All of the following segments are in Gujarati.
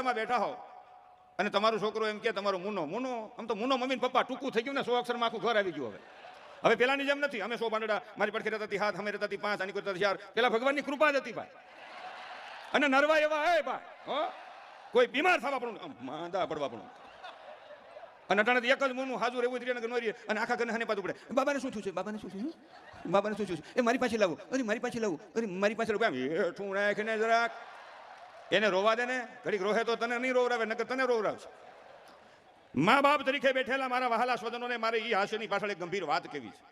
માં બેઠા હો અને તમારો છોકરો એમ કે તમારો મુનો મુનો, આમ તો મુનો મમ્મી પપ્પા ટૂંકું થઈ ગયું ને 100 અક્ષરમાં આખું ઘર આવી ગયું. હવે પેલાની જેમ નથી. અમે 100 પાંદડા મારી પડખે રહેતા હતી, હાથ અમે રહેતા હતી 5, આની કરતા 4. પેલા ભગવાનની કૃપા જ હતી ભાઈ. અને નરવા એવા હે ભાઈ, હો કોઈ બીમાર થવા પણ માંદા પડવા પણ અને અટાણે એક જ મોનું હાજુ રહેવું ત્રિયાનગર નો રહે અને આખા ઘરને હાને પાછું પડે. બાબાને શું થયું છે, બાબાને શું થયું, બાબાને શું થયું છે, એ મારી પાસે લાવો, અરે મારી પાસે લાવો, અરે મારી પાસે લાવો. હેઠું નાખીને જરાક એને રોવા દે ને. ઘડીક રોહે તો તને નહીં રોવરાવે, નકર તને રોવરાવશે. મા બાપ તરીકે બેઠેલા મારા વહાલા સ્વજનોને મારે ઈ હાસ્યની પાછળ એક ગંભીર વાત કેવી છે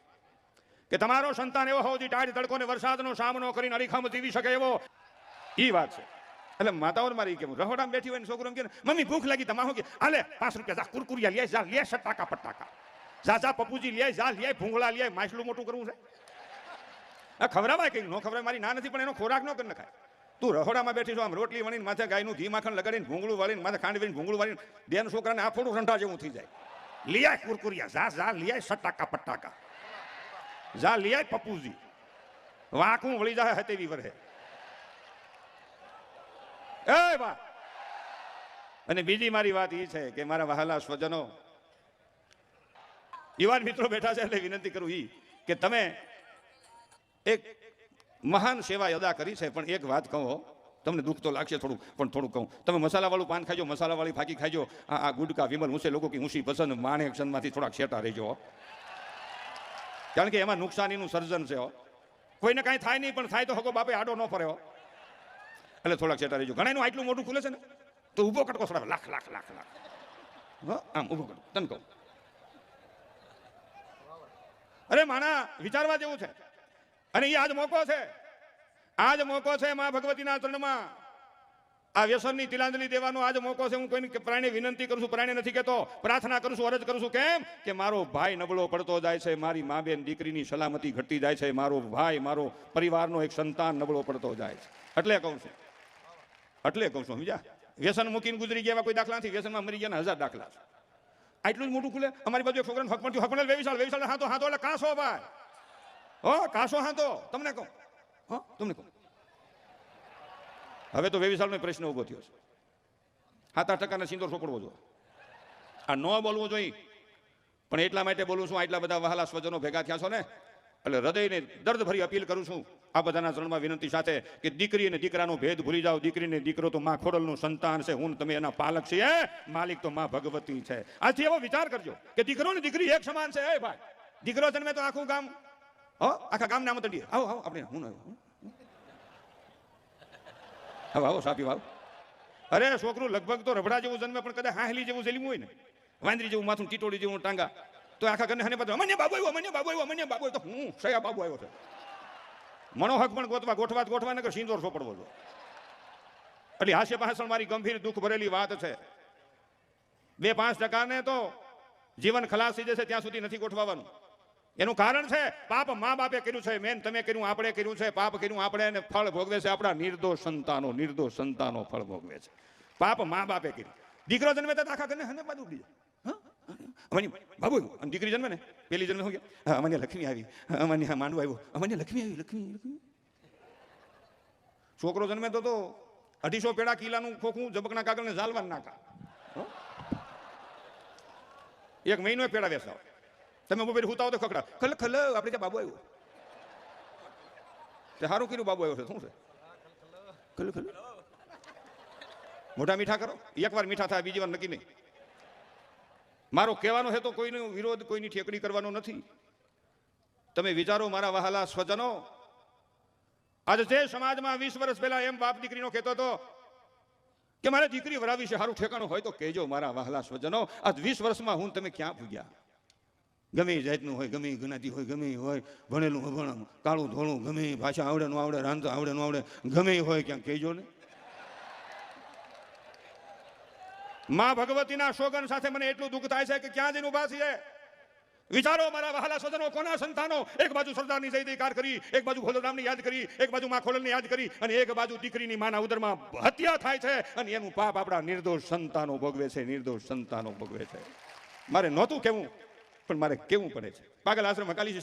કે તમારો સંતાન એવો હોવો જોઈએ ટાઢ તડકો ને વરસાદનો સામનો કરીને અડીખમ જીવી શકે એવો ઈ વાત છે. એટલે માતાઓને મારી કેવું રહોડામાં બેઠી હોય ને છોકરો એમ કે મમ્મી ભૂખ લાગી, તમારે કે હાલે 5 રૂપિયા જા કુરકુરિયા લે, જા લે સટાકા પટાકા, જા જા પપુજી લે, જા લે ભૂંગળા લે, માછલું મોટું કરવું છે. આ ખવડાવાય કઈ નો ખવડાય, મારી ના નથી પણ એનો ખોરાક ન કરી નખાય. તું રહોડામાં બેઠી છો, આમ રોટલી વણીને માથે ગાયનું ઘી માખણ લગાડીને ભૂંગળું વાળીને માથે ખાંડ વીને ભૂંગળું વાળીને બેન છોકરાને આ થોડું ઠંડા જેવું થઈ જાય. લિયાય કુરકુરિયા, જા જા લિયાય સટાકા પટાકા, જા લિયાય પપુજી, વાંકું વળી જાય હતેવી વરહે. એ બા અને બીજી મારી વાત એ છે કે મારા વહાલા સ્વજનો યુવાન મિત્રો બેઠા છે એટલે વિનંતી કરું ઈ કે તમે એક મહાન સેવા અદા કરી છે. પણ એક વાત કહો, તમને દુઃખ તો લાગશે થોડું, પણ થોડું કહું. તમે મસાલાવાળું પાન ખાજો, મસાલાવાળી ફાકી ખાજો, આ ગુટકા વિમલ મુસે લોકો કી ઊંચી પસંદ માણેક માંથી થોડાક શેટા રહેજો, કારણ કે એમાં નુકસાનીનું સર્જન છે. કોઈને કાંઈ થાય નહીં, પણ થાય તો હકો બાપે આડો ન ફરે. એટલે થોડાક શેટા રહેજો. ઘણા એનું આટલું મોટું ખુલે છે ને તો ઊભો કટકો સડાવે, લાખ લાખ લાખ લાખ આમ ઊભો કટકો. તને કહું અરે માણા વિચારવા જેવું છે. અને એ આજ મોકો છે, આજ મોકો છે મા ભગવતીના ચરણમાં આ વ્યસનની તિલાંજલિ દેવાનો આજ મોકો છે. હું કોઈને પ્રાણે વિનંતી કરું છું, પ્રાણે નથી કહેતો, પ્રાર્થના કરું છું, અરજ કરું છું. કેમ કે મારો ભાઈ નબળો પડતો જાય છે, મારી મા બેન દીકરીની સલામતી ઘટતી જાય છે, મારો ભાઈ મારો પરિવારનો એક સંતાન નબળો પડતો જાય છે. એટલે કહું છું, એટલે કહું છું. સમજ્યા? વ્યસન મૂકીને ગુજરી ગયા કોઈ દાખલા નથી, વ્યસનમાં મરી ગયા 1000 દાખલા છે. આટલું જ મોટું ખુલે. અમારી બાજુ એક છોકરાને હક પણ થયું, હક પણ વેવિશાળ હાથો હાથો એટલે કાસો ભાઈ, હો કાસો હાથો. તમને કહું, હો તમને કહું, હવે તો વેવિશાળનો પ્રશ્ન ઉભો થયો છે. 7-8% સિંદૂર સોપડવો જોઈએ. આ ન બોલવું જોઈએ, પણ એટલા માટે બોલું છું, આટલા બધા વહાલા સ્વજનો ભેગા થયા છો ને એટલે હૃદયને દર્દ ભરી અપીલ કરું છું આ બધાના ચરણમાં વિનંતી સાથે કે દીકરી અને દીકરાનો ભેદ ભૂલી જાઓ. દીકરીને દીકરો તો માં ખોડલનું સંતાન છે, હું તમે એના પાલક છીએ, માલિક તો માં ભગવતી છે. આજથી એવો વિચાર કરજો કે દીકરો ને દીકરી એક સમાન છે. એ ભાઈ દીકરો જન્મે તો આખું ગામ, આખા ગામને આમ તડીએ, આવો આવો આપણે હું હવે આવો સાપી વાવ. અરે છોકરું લગભગ તો રબડા જેવું જન્મે પણ કદાચ હાહલી જેવું જન્મ્યું હોય ને, વાંદરી જેવું માથું, ટીટોડી જેવું ટાંગા, તો આખા ઘરને હાને પાછો અમને બાબુ આવ્યો, અમને બાબુ આવ્યો, અમને બાબુ આવ્યો. તો હું સયા બાબુ આવ્યો છે. મનોહક પણ ગોઠવા નગર સિંદોર સોપડવો છો. એટલે હાસ્ય પાછળ મારી ગંભીર દુઃખ ભરેલી વાત છે. 2-5% ને તો જીવન ખલાસ થઈ જશે ત્યાં સુધી નથી ગોઠવાનું. એનું કારણ છે પાપ મા બાપે કર્યું છે, મેન તમે કર્યું, આપણે કર્યું છે. પાપ કર્યું આપણે અને ફળ ભોગવે છે આપણા નિર્દોષ સંતાનો ફળ ભોગવે છે. પાપ મા બાપે કર્યું. દીકરો જન્મે તો આખા ઘરને હને બાજુ ઉડી જાય. બાબુ અને દીકરી જન્મે ને પેલી જન્મે શું ગયા, અમને લક્ષ્મી આવી, અમને માંડવો આવ્યો, અમને લક્ષ્મી આવી, લક્ષ્મી. છોકરો જન્મે તો 250 પેડા કિલાનું ખોખું જબકના કાગળને ઝાલવા નાખા. 1 મહિનો પેડા વેસાવ. તમે મોબાઈલ હુતાવો તો ખકડા ખલ ખલ આપણે ત્યાં બાબુ આવ્યો. તે સારું કર્યું બાબુ આવ્યો છે. શું છે ખલ ખલ? મોઢા મીઠા કરો. એકવાર મીઠા થાય, બીજી વાર નક્કી નહીં. મારો કહેવાનો છે તો કોઈનો વિરોધ, કોઈની ઠેકડી કરવાનો નથી. તમે વિચારો મારા વહાલા સ્વજનો, આજે જે સમાજમાં 20 વર્ષ પહેલા એમ બાપ દીકરીનો કહેતો હતો કે મારે દીકરી વરાવી છે, સારું ઠેકાણું હોય તો કહેજો મારા વહાલા સ્વજનો. આજ 20 વર્ષમાં હું તમે ક્યાં પૂગ્યા? ગમે જાતનું હોય, ગમે જ્ઞાતિ હોય, ગમે હોય, ભણેલું અભણ, કાળું ધોળું, ગમે ભાષા આવડે ન આવડે, રાંધતા આવડે ન આવડે, ગમે હોય ક્યાં કહેજો ને. માં ભગવતીના સોગન સાથે મને એટલું દુઃખ થાય છે કે ક્યાં જઈને ઉભા છીએ. વિચારો મારા વહાલા સ્વજનો, કોના સંતાનો. એક બાજુ સરદારની જય જયકાર કરી, એક બાજુ ખોલરામની યાદ કરી, એક બાજુ માં ખોલલની યાદ કરી, અને એક બાજુ દીકરીની માના ઉદરમાં હત્યા થાય છે, અને એનું પાપ આપણા નિર્દોષ સંતાનો ભોગવે છે, નિર્દોષ સંતાનો ભોગવે છે. મારે નહોતું કેવું, પણ મારે કેવું પડે છે. પાગલ આશ્રમ હકાલી